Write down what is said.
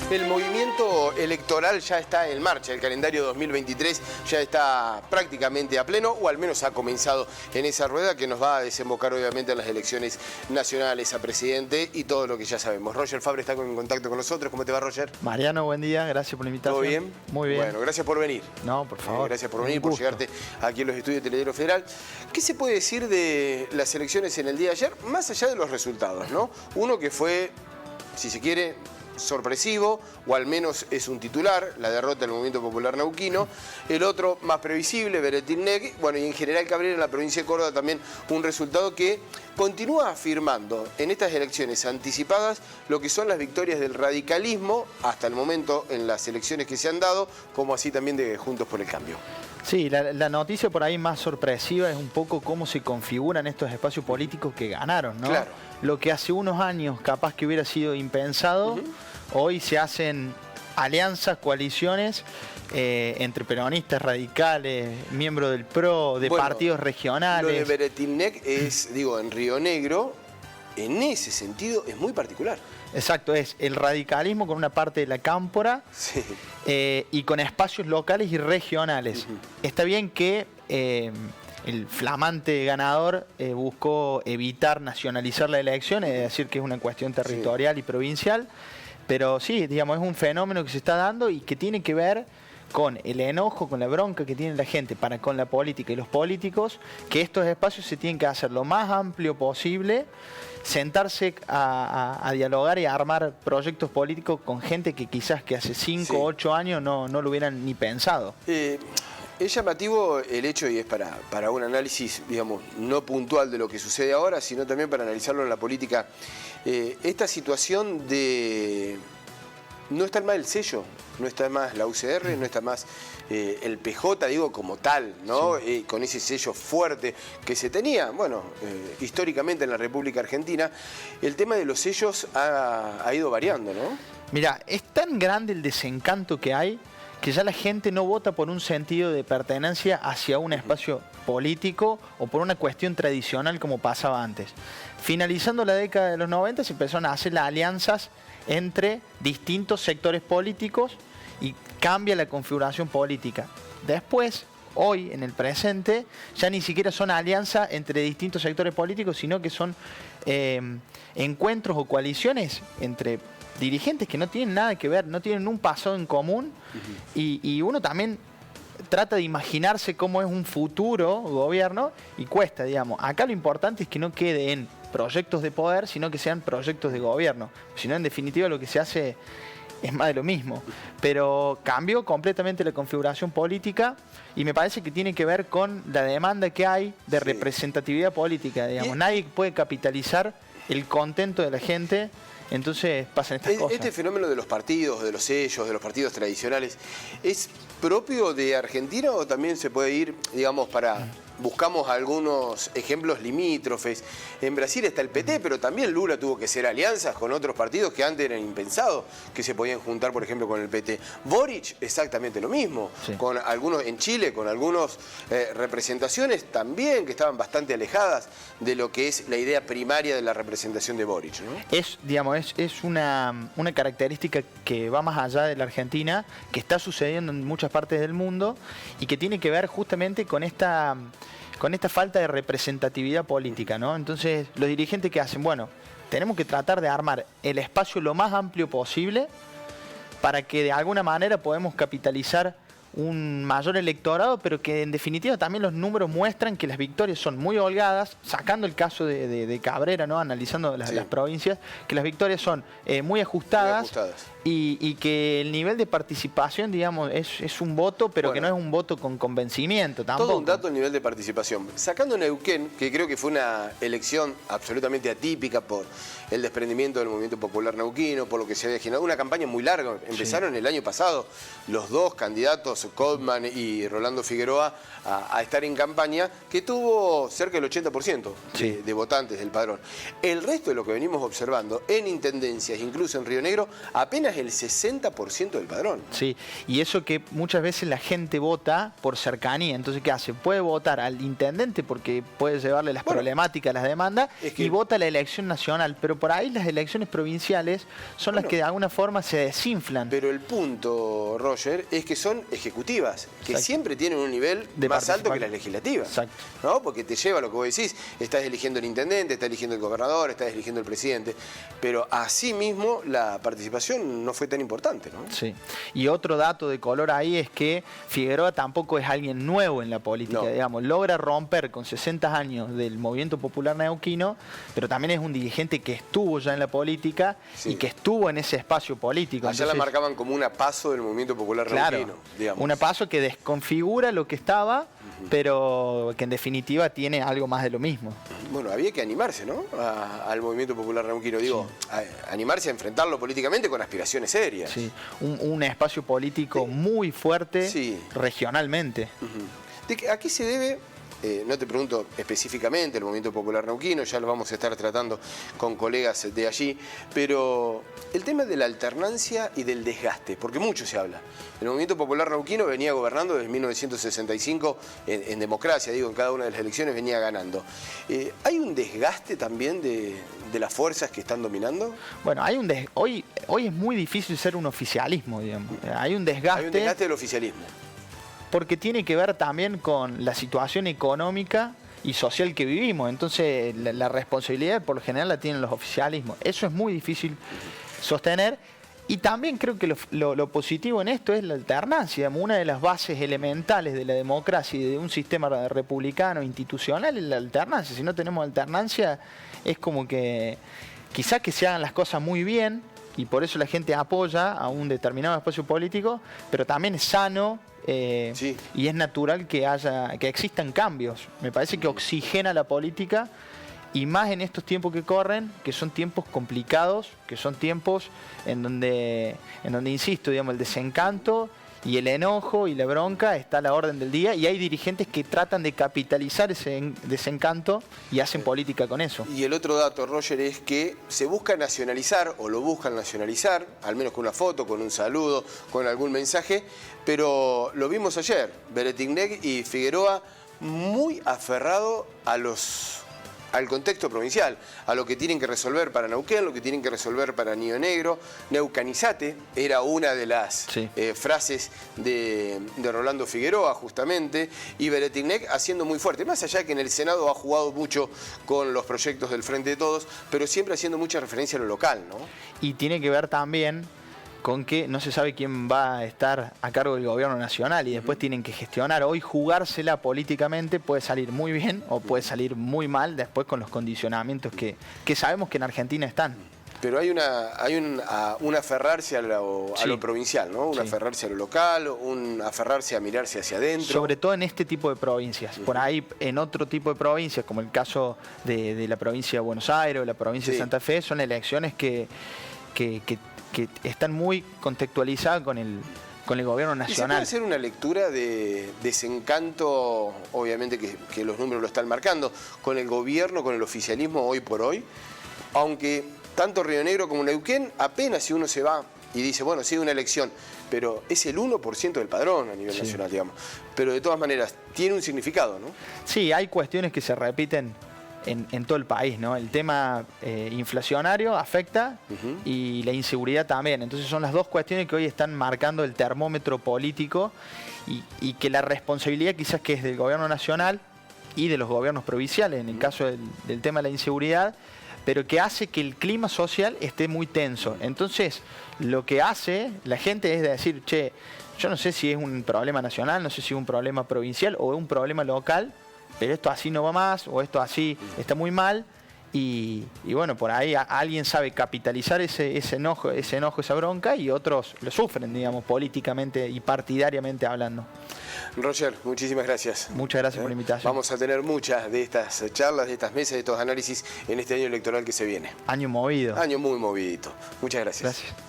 El movimiento electoral ya está en marcha, el calendario 2023 ya está prácticamente a pleno, o al menos ha comenzado en esa rueda que nos va a desembocar obviamente en las elecciones nacionales a presidente y todo lo que ya sabemos. Roger Fabre está en contacto con nosotros. ¿Cómo te va, Roger? Mariano, buen día, gracias por la invitación. ¿Todo bien? Muy bien. Bueno, gracias por venir. No, por favor. Gracias por venir, por llegarte aquí en los estudios de Teledero Federal. ¿Qué se puede decir de las elecciones en el día de ayer, más allá de los resultados, ¿no? Uno que fue, si se quiere, sorpresivo, o al menos es un titular, la derrota del Movimiento Popular Neuquino. El otro, más previsible, Beretilnec. Bueno, y en General Cabrera, en la provincia de Córdoba, también un resultado que continúa afirmando en estas elecciones anticipadas lo que son las victorias del radicalismo hasta el momento en las elecciones que se han dado, como así también de Juntos por el Cambio. Sí, la noticia por ahí más sorpresiva es un poco cómo se configuran estos espacios políticos que ganaron, ¿no? Claro. Lo que hace unos años capaz que hubiera sido impensado, hoy se hacen alianzas, coaliciones entre peronistas, radicales, miembros del PRO, de partidos regionales. Lo de Beretilnec es, digo, en Río Negro, en ese sentido es muy particular. Exacto, es el radicalismo con una parte de la cámpora, sí, y con espacios locales y regionales. Está bien que el flamante ganador buscó evitar nacionalizar la elección, es decir, que es una cuestión territorial y provincial, pero sí, digamos, es un fenómeno que se está dando y que tiene que ver con el enojo, con la bronca que tiene la gente para con la política y los políticos, que estos espacios se tienen que hacer lo más amplio posible, sentarse a dialogar y a armar proyectos políticos con gente que quizás que hace 5 o 8 años no lo hubieran ni pensado. Es llamativo el hecho, y es para un análisis, digamos, no puntual de lo que sucede ahora, sino también para analizarlo en la política, esta situación de no estar más el sello, no está más la UCR, no está más el PJ, digo, como tal, ¿no? Sí. Con ese sello fuerte que se tenía, bueno, históricamente en la República Argentina. El tema de los sellos ha ido variando, ¿no? Mira, es tan grande el desencanto que hay que ya la gente no vota por un sentido de pertenencia hacia un espacio político o por una cuestión tradicional como pasaba antes. Finalizando la década de los 90 se empezaron a hacer las alianzas entre distintos sectores políticos y cambia la configuración política. Después, hoy, en el presente, ya ni siquiera son alianzas entre distintos sectores políticos, sino que son encuentros o coaliciones entre dirigentes que no tienen nada que ver, no tienen un pasado en común, y uno también trata de imaginarse cómo es un futuro gobierno y cuesta, digamos. Acá lo importante es que no quede en proyectos de poder, sino que sean proyectos de gobierno. Si no, en definitiva, lo que se hace es más de lo mismo. Pero cambió completamente la configuración política y me parece que tiene que ver con la demanda que hay de representatividad política, digamos. Nadie puede capitalizar el contento de la gente. Entonces pasan estas cosas. Este fenómeno de los partidos, de los sellos, de los partidos tradicionales, ¿es propio de Argentina o también se puede ir, digamos, buscamos algunos ejemplos limítrofes? En Brasil está el PT, pero también Lula tuvo que hacer alianzas con otros partidos que antes eran impensados que se podían juntar, por ejemplo, con el PT. Boric, exactamente lo mismo. Sí. Con algunos en Chile, con algunas representaciones también que estaban bastante alejadas de lo que es la idea primaria de la representación de Boric, ¿no? Es una característica que va más allá de la Argentina, que está sucediendo en muchas partes del mundo y que tiene que ver justamente con esta falta de representatividad política, ¿no? Entonces, los dirigentes que hacen, bueno, tenemos que tratar de armar el espacio lo más amplio posible para que de alguna manera podamos capitalizar un mayor electorado, pero que en definitiva también los números muestran que las victorias son muy holgadas, sacando el caso de Cabrera, ¿no? Analizando las provincias, que las victorias son muy ajustadas. Y que el nivel de participación, digamos, es un voto, pero que no es un voto con convencimiento tampoco. Todo un dato el nivel de participación. Sacando Neuquén, que creo que fue una elección absolutamente atípica por el desprendimiento del Movimiento Popular Neuquino, por lo que se había generado una campaña muy larga. Empezaron el año pasado los dos candidatos digamos, Colman y Rolando Figueroa a estar en campaña, que tuvo cerca del 80% de votantes del padrón. El resto de lo que venimos observando en intendencias, incluso en Río Negro, apenas el 60% del padrón. Sí, y eso que muchas veces la gente vota por cercanía. Entonces, ¿qué hace? Puede votar al intendente porque puede llevarle las problemáticas, las demandas, y vota la elección nacional. Pero por ahí las elecciones provinciales son las que de alguna forma se desinflan. Pero el punto, Roger, es que son ejecutivas, que siempre tienen un nivel más alto que las legislativas. Exacto. ¿No? Porque te lleva a lo que vos decís, estás eligiendo el intendente, estás eligiendo el gobernador, estás eligiendo el presidente. Pero así mismo la participación no fue tan importante, ¿no? Sí. Y otro dato de color ahí es que Figueroa tampoco es alguien nuevo en la política, digamos. Logra romper con 60 años del Movimiento Popular Neuquino, pero también es un dirigente que estuvo ya en la política y que estuvo en ese espacio político. Allá la marcaban como una paso del Movimiento Popular Neuquino, digamos. Una paso que desconfigura lo que estaba, pero que en definitiva tiene algo más de lo mismo. Bueno, había que animarse, ¿no? Al Movimiento Popular Neuquino, digo, animarse a enfrentarlo políticamente con aspiraciones serias. Sí, un espacio político muy fuerte regionalmente. ¿A qué se debe? No te pregunto específicamente el Movimiento Popular Neuquino, ya lo vamos a estar tratando con colegas de allí, pero el tema de la alternancia y del desgaste, porque mucho se habla. El Movimiento Popular Neuquino venía gobernando desde 1965 en democracia, digo, en cada una de las elecciones venía ganando. ¿Hay un desgaste también de las fuerzas que están dominando? Bueno, hoy es muy difícil ser un oficialismo, digamos. Hay un desgaste. Hay un desgaste del oficialismo. Porque tiene que ver también con la situación económica y social que vivimos. Entonces, la responsabilidad por lo general la tienen los oficialismos. Eso es muy difícil sostener. Y también creo que lo positivo en esto es la alternancia. Una de las bases elementales de la democracia y de un sistema republicano institucional es la alternancia. Si no tenemos alternancia, es como que quizás que se hagan las cosas muy bien, y por eso la gente apoya a un determinado espacio político, pero también es sano y es natural que existan cambios. Me parece que oxigena la política, y más en estos tiempos que corren, que son tiempos complicados, que son tiempos en donde insisto, digamos, el desencanto y el enojo y la bronca está a la orden del día, y hay dirigentes que tratan de capitalizar ese desencanto y hacen política con eso. Y el otro dato, Roger, es que se busca nacionalizar, o lo buscan nacionalizar, al menos con una foto, con un saludo, con algún mensaje, pero lo vimos ayer, Beretignac y Figueroa muy aferrado al contexto provincial, a lo que tienen que resolver para Neuquén, lo que tienen que resolver para Río Negro. Neucanizate era una de las frases de Rolando Figueroa, justamente, y Beretignac haciendo muy fuerte, más allá que en el Senado ha jugado mucho con los proyectos del Frente de Todos, pero siempre haciendo mucha referencia a lo local, ¿no? Y tiene que ver también con que no se sabe quién va a estar a cargo del gobierno nacional, y después tienen que gestionar. Hoy jugársela políticamente puede salir muy bien o puede salir muy mal después con los condicionamientos que sabemos que en Argentina están. Pero hay un aferrarse a lo provincial, ¿no? Un aferrarse a lo local, un aferrarse a mirarse hacia adentro. Sobre todo en este tipo de provincias. Por ahí en otro tipo de provincias, como el caso de la provincia de Buenos Aires o la provincia de Santa Fe, son elecciones que están muy contextualizadas con el gobierno nacional. ¿Y se puede hacer una lectura de desencanto, obviamente que los números lo están marcando, con el gobierno, con el oficialismo hoy por hoy? Aunque tanto Río Negro como Neuquén, apenas si uno se va y dice, bueno, sí, una elección, pero es el 1% del padrón a nivel nacional, digamos. Pero de todas maneras, tiene un significado, ¿no? Sí, hay cuestiones que se repiten en todo el país, ¿no? El tema inflacionario afecta y la inseguridad también. Entonces son las dos cuestiones que hoy están marcando el termómetro político, y que la responsabilidad quizás que es del gobierno nacional y de los gobiernos provinciales, en el caso del tema de la inseguridad, pero que hace que el clima social esté muy tenso. Entonces, lo que hace la gente es decir, che, yo no sé si es un problema nacional, no sé si es un problema provincial o un problema local, pero esto así no va más, o esto así está muy mal, y bueno, por ahí alguien sabe capitalizar ese enojo, esa bronca, y otros lo sufren, digamos, políticamente y partidariamente hablando. Roger, muchísimas gracias. Muchas gracias por la invitación. Vamos a tener muchas de estas charlas, de estas mesas, de estos análisis en este año electoral que se viene. Año movido. Año muy movidito. Muchas gracias. Gracias.